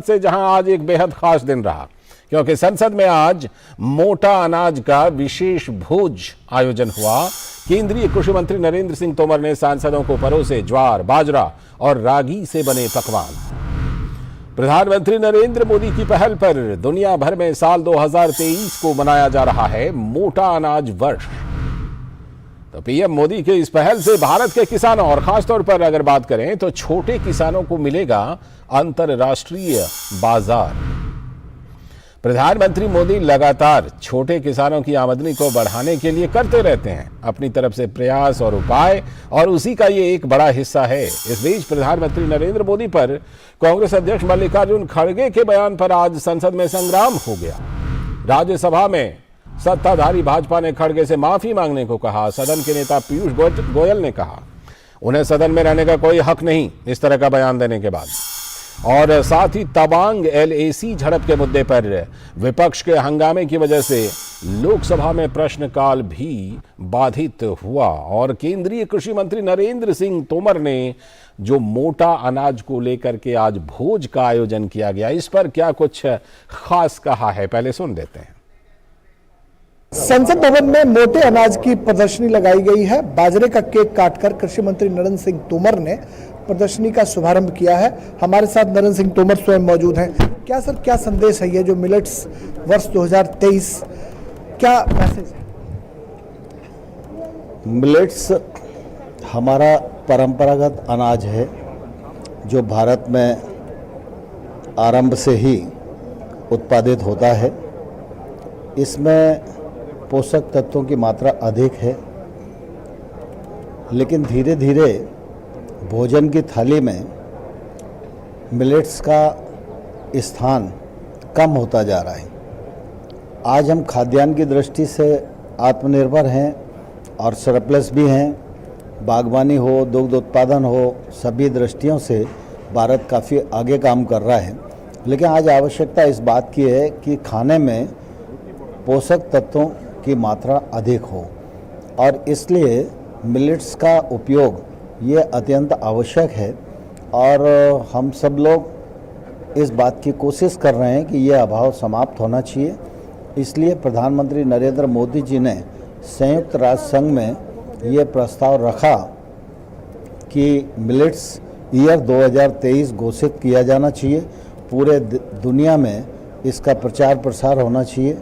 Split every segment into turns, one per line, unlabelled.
से जहां आज एक बेहद खास दिन रहा, क्योंकि संसद में आज मोटा अनाज का विशेष भोज आयोजन हुआ। केंद्रीय कृषि मंत्री नरेंद्र सिंह तोमर ने सांसदों को परोसे ज्वार, बाजरा और रागी से बने पकवान। प्रधानमंत्री नरेंद्र मोदी की पहल पर दुनिया भर में साल 2023 को मनाया जा रहा है मोटा अनाज वर्ष। तो पीएम मोदी के इस पहल से भारत के किसानों और खासतौर पर अगर बात करें तो छोटे किसानों को मिलेगा अंतरराष्ट्रीय बाजार। प्रधानमंत्री मोदी लगातार छोटे किसानों की आमदनी को बढ़ाने के लिए करते रहते हैं अपनी तरफ से प्रयास और उपाय, और उसी का ये एक बड़ा हिस्सा है। इस बीच प्रधानमंत्री नरेंद्र मोदी पर कांग्रेस अध्यक्ष मल्लिकार्जुन खड़गे के बयान पर आज संसद में संग्राम हो गया। राज्यसभा में सत्ताधारी भाजपा ने खड़गे से माफी मांगने को कहा। सदन के नेता पीयूष गोयल ने कहा उन्हें सदन में रहने का कोई हक नहीं इस तरह का बयान देने के बाद। और साथ ही तवांग एलएसी झड़प के मुद्दे पर विपक्ष के हंगामे की वजह से लोकसभा में प्रश्नकाल भी बाधित हुआ। और केंद्रीय कृषि मंत्री नरेंद्र सिंह तोमर ने जो मोटा अनाज को लेकर के आज भोज का आयोजन किया गया, इस पर क्या कुछ खास कहा है, पहले सुन देते हैं।
संसद भवन में मोटे अनाज की प्रदर्शनी लगाई गई है। बाजरे का केक काटकर कृषि मंत्री नरेंद्र सिंह तोमर ने प्रदर्शनी का शुभारंभ किया है। हमारे साथ नरेंद्र सिंह तोमर स्वयं मौजूद हैं। क्या सर, क्या संदेश है ये जो मिलेट्स वर्ष 2023, क्या मैसेज है?
मिलेट्स हमारा परंपरागत अनाज है जो भारत में आरंभ से ही उत्पादित होता है। इसमें पोषक तत्वों की मात्रा अधिक है, लेकिन धीरे धीरे भोजन की थाली में मिलेट्स का स्थान कम होता जा रहा है। आज हम खाद्यान्न की दृष्टि से आत्मनिर्भर हैं और सरप्लस भी हैं। बागवानी हो, दुग्ध उत्पादन हो, सभी दृष्टियों से भारत काफ़ी आगे काम कर रहा है। लेकिन आज आवश्यकता इस बात की है कि खाने में पोषक तत्वों की मात्रा अधिक हो, और इसलिए मिलेट्स का उपयोग ये अत्यंत आवश्यक है। और हम सब लोग इस बात की कोशिश कर रहे हैं कि ये अभाव समाप्त होना चाहिए। इसलिए प्रधानमंत्री नरेंद्र मोदी जी ने संयुक्त राष्ट्र संघ में ये प्रस्ताव रखा कि मिलेट्स ईयर 2023 घोषित किया जाना चाहिए। पूरे दुनिया में इसका प्रचार प्रसार होना चाहिए,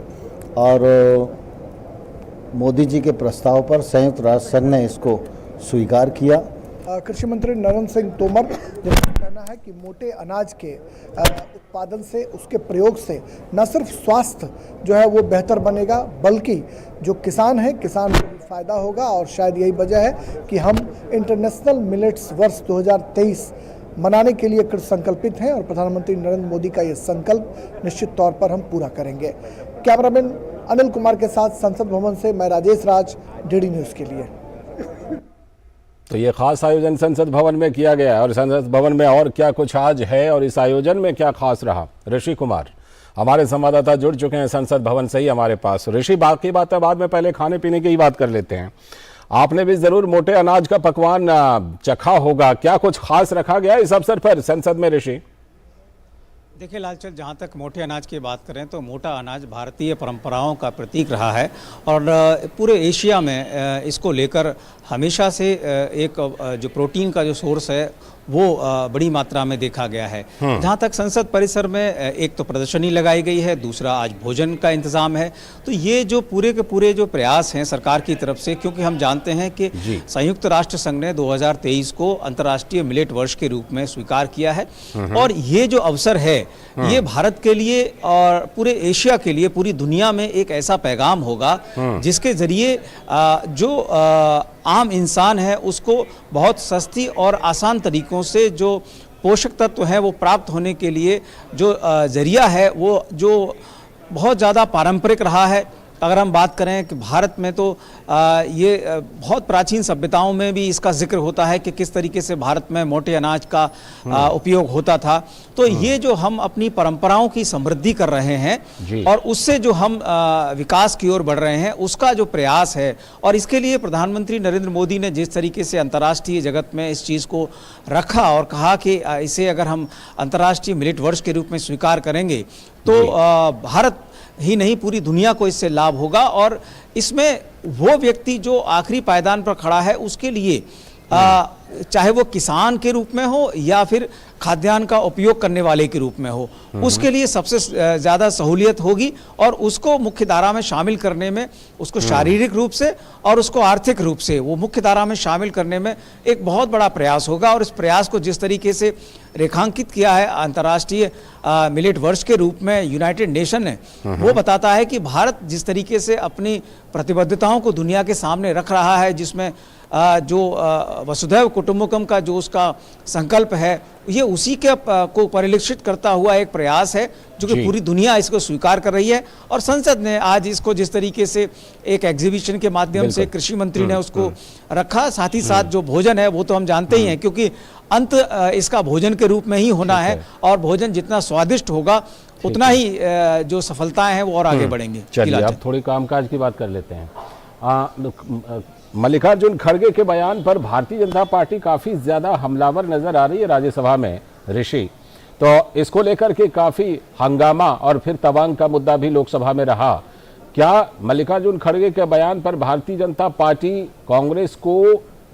और मोदी जी के प्रस्ताव पर संयुक्त राष्ट्र संघ ने इसको स्वीकार किया।
कृषि मंत्री नरेंद्र सिंह तोमर जिनका कहना है कि मोटे अनाज के उत्पादन से, उसके प्रयोग से न सिर्फ स्वास्थ्य जो है वो बेहतर बनेगा, बल्कि जो किसान है, किसान को भी फायदा होगा। और शायद यही वजह है कि हम इंटरनेशनल मिलेट्स वर्ष 2023 मनाने के लिए कृत संकल्पित हैं, और प्रधानमंत्री नरेंद्र मोदी का ये संकल्प निश्चित तौर पर हम पूरा करेंगे। कैमरामैन अनिल कुमार के साथ संसद भवन से मैं राजेश राज, डीडी न्यूज़ के लिए।
तो ये खास आयोजन संसद भवन में किया गया है, और संसद भवन में और क्या कुछ आज है और इस आयोजन में क्या खास रहा, ऋषि कुमार हमारे संवाददाता जुड़ चुके हैं संसद भवन से ही हमारे पास। ऋषि, बाकी बातें बाद में, पहले खाने पीने की ही बात कर लेते हैं। आपने भी जरूर मोटे अनाज का पकवान चखा होगा, क्या कुछ खास रखा गया इस अवसर पर संसद में ऋषि?
देखिए लालचंद, जहाँ तक मोटे अनाज की बात करें तो मोटा अनाज भारतीय परंपराओं का प्रतीक रहा है, और पूरे एशिया में इसको लेकर हमेशा से एक जो प्रोटीन का जो सोर्स है वो बड़ी मात्रा में देखा गया है। जहाँ तक संसद परिसर में एक तो प्रदर्शनी लगाई गई है, दूसरा आज भोजन का इंतजाम है। तो ये जो पूरे के पूरे जो प्रयास हैं सरकार की तरफ से, क्योंकि हम जानते हैं कि संयुक्त राष्ट्र संघ ने 2023 को अंतर्राष्ट्रीय मिलेट वर्ष के रूप में स्वीकार किया है, और ये जो अवसर है ये भारत के लिए और पूरे एशिया के लिए, पूरी दुनिया में एक ऐसा पैगाम होगा जिसके जरिए जो आम इंसान है उसको बहुत सस्ती और आसान तरीकों से जो पोषक तत्व हैं वो प्राप्त होने के लिए जो जरिया है, वो जो बहुत ज़्यादा पारंपरिक रहा है अगर हम बात करें कि भारत में तो ये बहुत प्राचीन सभ्यताओं में भी इसका जिक्र होता है कि किस तरीके से भारत में मोटे अनाज का उपयोग होता था। तो ये जो हम अपनी परंपराओं की समृद्धि कर रहे हैं और उससे जो हम विकास की ओर बढ़ रहे हैं, उसका जो प्रयास है, और इसके लिए प्रधानमंत्री नरेंद्र मोदी ने जिस तरीके से अंतर्राष्ट्रीय जगत में इस चीज़ को रखा और कहा कि इसे अगर हम अंतर्राष्ट्रीय मिलेट वर्ष के रूप में स्वीकार करेंगे तो भारत ही नहीं पूरी दुनिया को इससे लाभ होगा। और इसमें वो व्यक्ति जो आखिरी पायदान पर खड़ा है उसके लिए चाहे वो किसान के रूप में हो या फिर खाद्यान्न का उपयोग करने वाले के रूप में हो, उसके लिए सबसे ज़्यादा सहूलियत होगी और उसको मुख्य धारा में शामिल करने में, उसको शारीरिक रूप से और उसको आर्थिक रूप से वो मुख्य धारा में शामिल करने में एक बहुत बड़ा प्रयास होगा। और इस प्रयास को जिस तरीके से रेखांकित किया है अंतर्राष्ट्रीय मिलेट वर्ष के रूप में यूनाइटेड नेशन ने, वो बताता है कि भारत जिस तरीके से अपनी प्रतिबद्धताओं को दुनिया के सामने रख रहा है, जिसमें जो वसुधैव कुटुंबकम का जो उसका संकल्प है, ये उसी के को परिलक्षित करता हुआ एक प्रयास है जो कि पूरी दुनिया इसको स्वीकार कर रही है। और संसद ने आज इसको जिस तरीके से एक एग्जीबिशन के माध्यम से कृषि मंत्री ने उसको रखा, साथ ही साथ जो भोजन है वो तो हम जानते ही हैं, क्योंकि अंत इसका भोजन के रूप में ही होना है और भोजन जितना स्वादिष्ट होगा उतना ही जो सफलताएं हैं वो और आगे बढ़ेंगे।
चलिए अब थोड़ी कामकाज की बात कर लेते हैं। मल्लिकार्जुन खड़गे के बयान पर भारतीय जनता पार्टी काफी ज्यादा हमलावर नजर आ रही है राज्यसभा में ऋषि, तो इसको लेकर के काफी हंगामा और फिर तवांग का मुद्दा भी लोकसभा में रहा। क्या मल्लिकार्जुन खड़गे के बयान पर भारतीय जनता पार्टी कांग्रेस को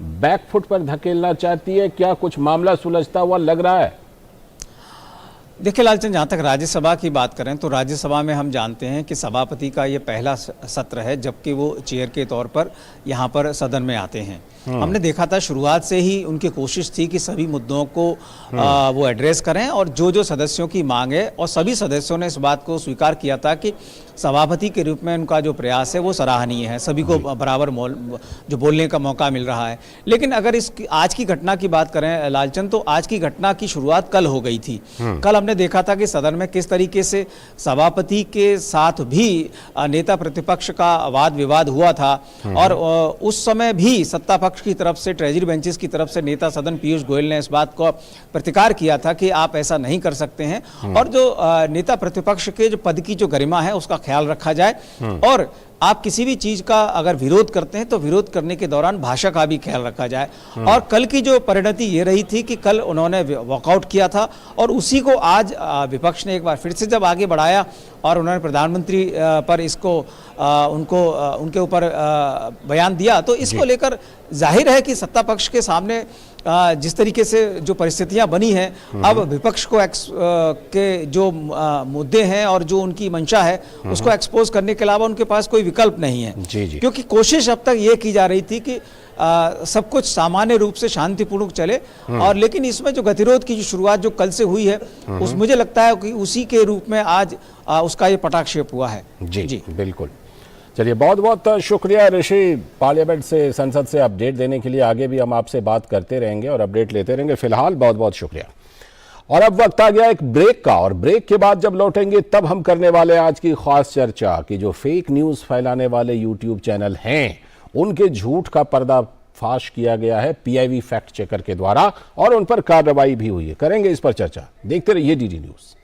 बैकफुट पर धकेलना चाहती है? क्या कुछ मामला सुलझता हुआ लग रहा है?
देखिए लालचंद, जहाँ तक राज्यसभा की बात करें तो राज्यसभा में हम जानते हैं कि सभापति का ये पहला सत्र है जबकि वो चेयर के तौर पर यहाँ पर सदन में आते हैं। हमने देखा था शुरुआत से ही उनकी कोशिश थी कि सभी मुद्दों को वो एड्रेस करें और जो सदस्यों की मांग है, और सभी सदस्यों ने इस बात को स्वीकार किया था कि सभापति के रूप में उनका जो प्रयास है वो सराहनीय है, सभी को बराबर जो बोलने का मौका मिल रहा है। लेकिन अगर आज की घटना की बात करें लालचंद, तो आज की घटना की शुरुआत कल हो गई थी। कल हमने देखा था कि सदन में किस तरीके से सभापति के साथ भी नेता प्रतिपक्ष का वाद विवाद हुआ था, और उस समय भी सत्ता पक्ष की तरफ से, ट्रेजरी बेंचेस की तरफ से नेता सदन पीयूष गोयल ने इस बात को प्रतिकार किया था कि आप ऐसा नहीं कर सकते हैं, और जो नेता प्रतिपक्ष के जो पद की जो गरिमा है उसका ख्याल रखा जाए, और आप किसी भी चीज का अगर विरोध करते हैं तो विरोध करने के दौरान भाषा का भी ख्याल रखा जाए। और कल की जो परिणति ये रही थी कि कल उन्होंने वॉकआउट किया था, और उसी को आज विपक्ष ने एक बार फिर से जब आगे बढ़ाया और उन्होंने प्रधानमंत्री पर इसको उनके ऊपर बयान दिया, तो इसको लेकर जाहिर है कि सत्ता पक्ष के सामने जिस तरीके से जो परिस्थितियां बनी हैं, अब विपक्ष को के जो मुद्दे हैं और जो उनकी मंशा है उसको एक्सपोज करने के अलावा उनके पास कोई विकल्प नहीं है।
जी।
क्योंकि कोशिश अब तक ये की जा रही थी कि सब कुछ सामान्य रूप से शांतिपूर्ण चले, और लेकिन इसमें जो गतिरोध की जो शुरुआत जो कल से हुई है मुझे लगता है कि उसी के रूप में आज उसका ये पटाक्षेप हुआ है।
जी बिल्कुल। चलिए बहुत बहुत शुक्रिया ऋषि, पार्लियामेंट से, संसद से अपडेट देने के लिए। आगे भी हम आपसे बात करते रहेंगे और अपडेट लेते रहेंगे। फिलहाल बहुत बहुत शुक्रिया। और अब वक्त आ गया एक ब्रेक का, और ब्रेक के बाद जब लौटेंगे तब हम करने वाले आज की खास चर्चा कि जो फेक न्यूज फैलाने वाले यूट्यूब चैनल हैं उनके झूठ का पर्दाफाश किया गया है PIV फैक्ट चेकर के द्वारा, और उन पर कार्रवाई भी हुई है। करेंगे इस पर चर्चा, देखते रहिए DD न्यूज।